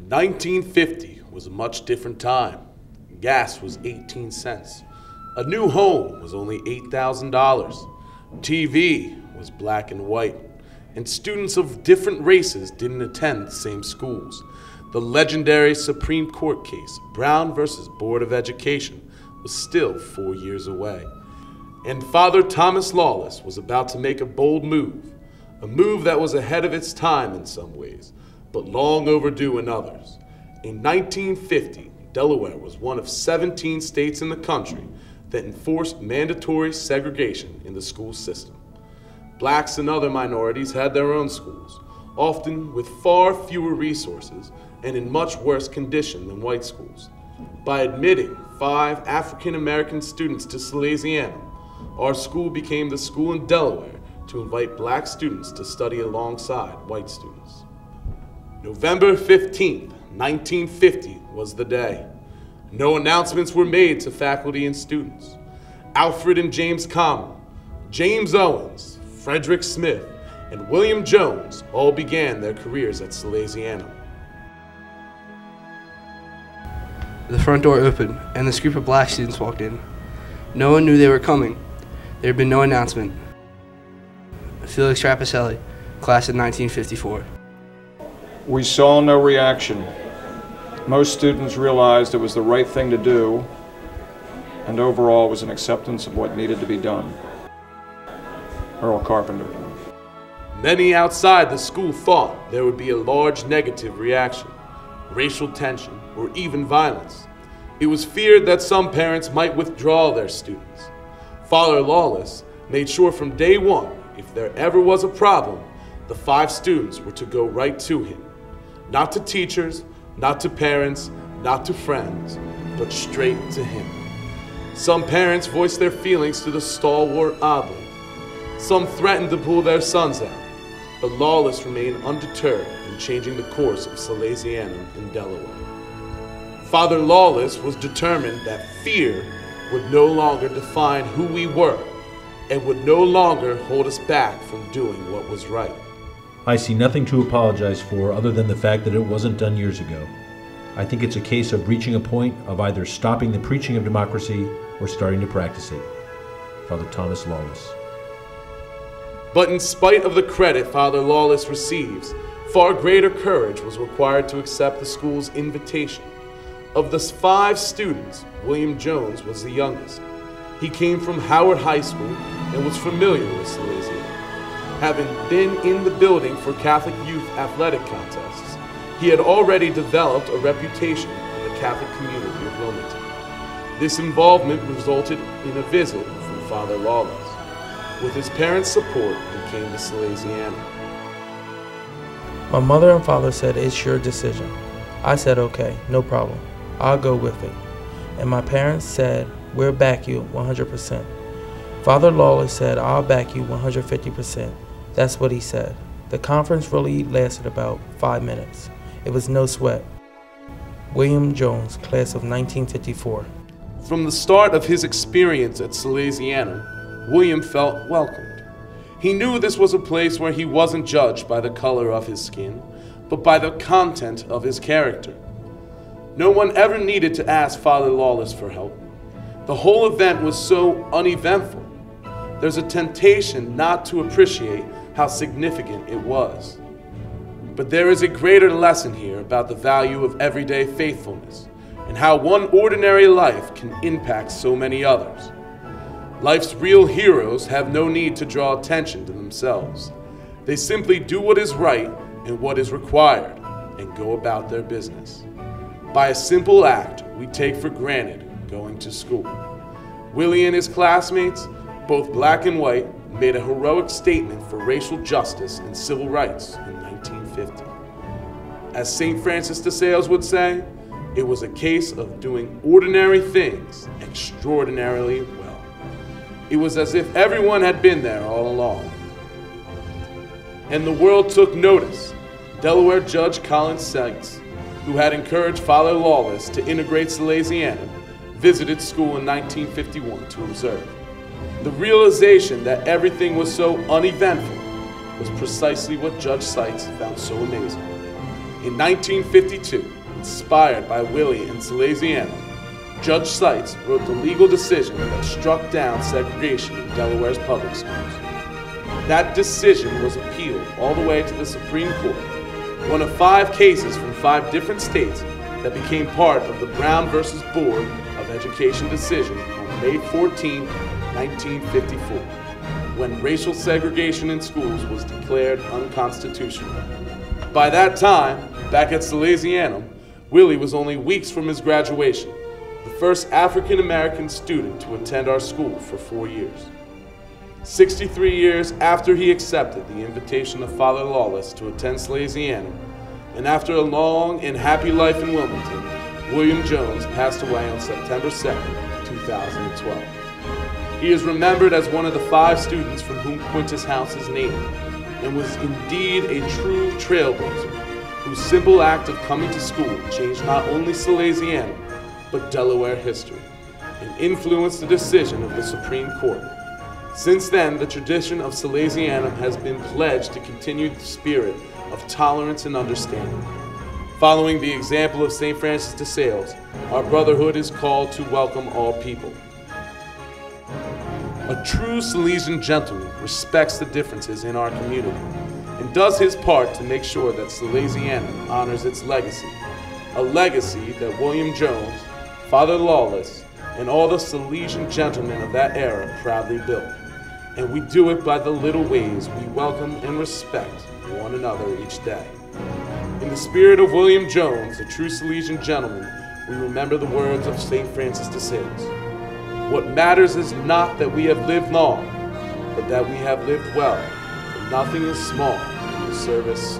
1950 was a much different time. Gas was 18 cents. A new home was only $8,000. TV was black and white. And students of different races didn't attend the same schools. The legendary Supreme Court case, Brown versus Board of Education, was still 4 years away. And Father Thomas Lawless was about to make a bold move. A move that was ahead of its time in some ways, but long overdue in others. In 1950, Delaware was one of 17 states in the country that enforced mandatory segregation in the school system. Blacks and other minorities had their own schools, often with far fewer resources and in much worse condition than white schools. By admitting 5 African American students to Salesianum, our school became the school in Delaware to invite black students to study alongside white students. November 15th, 1950 was the day. No announcements were made to faculty and students. Alfred and James Common, James Owens, Frederick Smith, and William Jones all began their careers at Salesianum. The front door opened, and this group of black students walked in. No one knew they were coming. There had been no announcement. Felix Trapacelli, class of 1954. We saw no reaction. Most students realized it was the right thing to do, and overall was an acceptance of what needed to be done. Earl Carpenter. Many outside the school thought there would be a large negative reaction, racial tension, or even violence. It was feared that some parents might withdraw their students. Father Lawless made sure from day one, if there ever was a problem, the 5 students were to go right to him. Not to teachers, not to parents, not to friends, but straight to him. Some parents voiced their feelings to the stalwart Oddly. Some threatened to pull their sons out, but Lawless remained undeterred in changing the course of Salesianum in Delaware. Father Lawless was determined that fear would no longer define who we were and would no longer hold us back from doing what was right. I see nothing to apologize for other than the fact that it wasn't done years ago. I think it's a case of reaching a point of either stopping the preaching of democracy or starting to practice it. Father Thomas Lawless. But in spite of the credit Father Lawless receives, far greater courage was required to accept the school's invitation. Of the 5 students, William Jones was the youngest. He came from Howard High School and was familiar with Salesianum. Having been in the building for Catholic youth athletic contests, he had already developed a reputation in the Catholic community of Wilmington. This involvement resulted in a visit from Father Lawless. With his parents' support, he came to Salesianum. My mother and father said, "It's your decision." I said, "Okay, no problem. I'll go with it." And my parents said, "We'll back you 100%. Father Lawless said, "I'll back you 150%. That's what he said. The conference really lasted about 5 minutes. It was no sweat. William Jones, class of 1954. From the start of his experience at Salesianum, William felt welcomed. He knew this was a place where he wasn't judged by the color of his skin, but by the content of his character. No one ever needed to ask Father Lawless for help. The whole event was so uneventful. There's a temptation not to appreciate how significant it was. But there is a greater lesson here about the value of everyday faithfulness and how one ordinary life can impact so many others. Life's real heroes have no need to draw attention to themselves. They simply do what is right and what is required and go about their business. By a simple act we take for granted going to school. Willie and his classmates, both black and white, made a heroic statement for racial justice and civil rights in 1950. As St. Francis de Sales would say, it was a case of doing ordinary things extraordinarily well. It was as if everyone had been there all along. And the world took notice. Delaware Judge Colin Sept, who had encouraged Father Lawless to integrate Salesianum, visited school in 1951 to observe. The realization that everything was so uneventful was precisely what Judge Sept found so amazing. In 1952, inspired by Willie and Salesianum, Judge Seitz wrote the legal decision that struck down segregation in Delaware's public schools. That decision was appealed all the way to the Supreme Court, one of 5 cases from 5 different states that became part of the Brown versus Board of Education decision on May 14, 1954, when racial segregation in schools was declared unconstitutional. By that time, back at Salesianum, Willie was only weeks from his graduation, the first African-American student to attend our school for 4 years. 63 years after he accepted the invitation of Father Lawless to attend Salesianum, and after a long and happy life in Wilmington, William Jones passed away on September 2nd, 2012. He is remembered as one of the 5 students from whom Quintus House is named, and was indeed a true trailblazer, whose simple act of coming to school changed not only Salesianum, but Delaware history, and influenced the decision of the Supreme Court. Since then, the tradition of Salesianum has been pledged to continue the spirit of tolerance and understanding. Following the example of St. Francis de Sales, our brotherhood is called to welcome all people. A true Salesian gentleman respects the differences in our community and does his part to make sure that Salesianum honors its legacy, a legacy that William Jones, Father Lawless, and all the Salesian gentlemen of that era proudly built. And we do it by the little ways we welcome and respect one another each day. In the spirit of William Jones, a true Salesian gentleman, we remember the words of St. Francis de Sales. What matters is not that we have lived long, but that we have lived well, for nothing is small in the service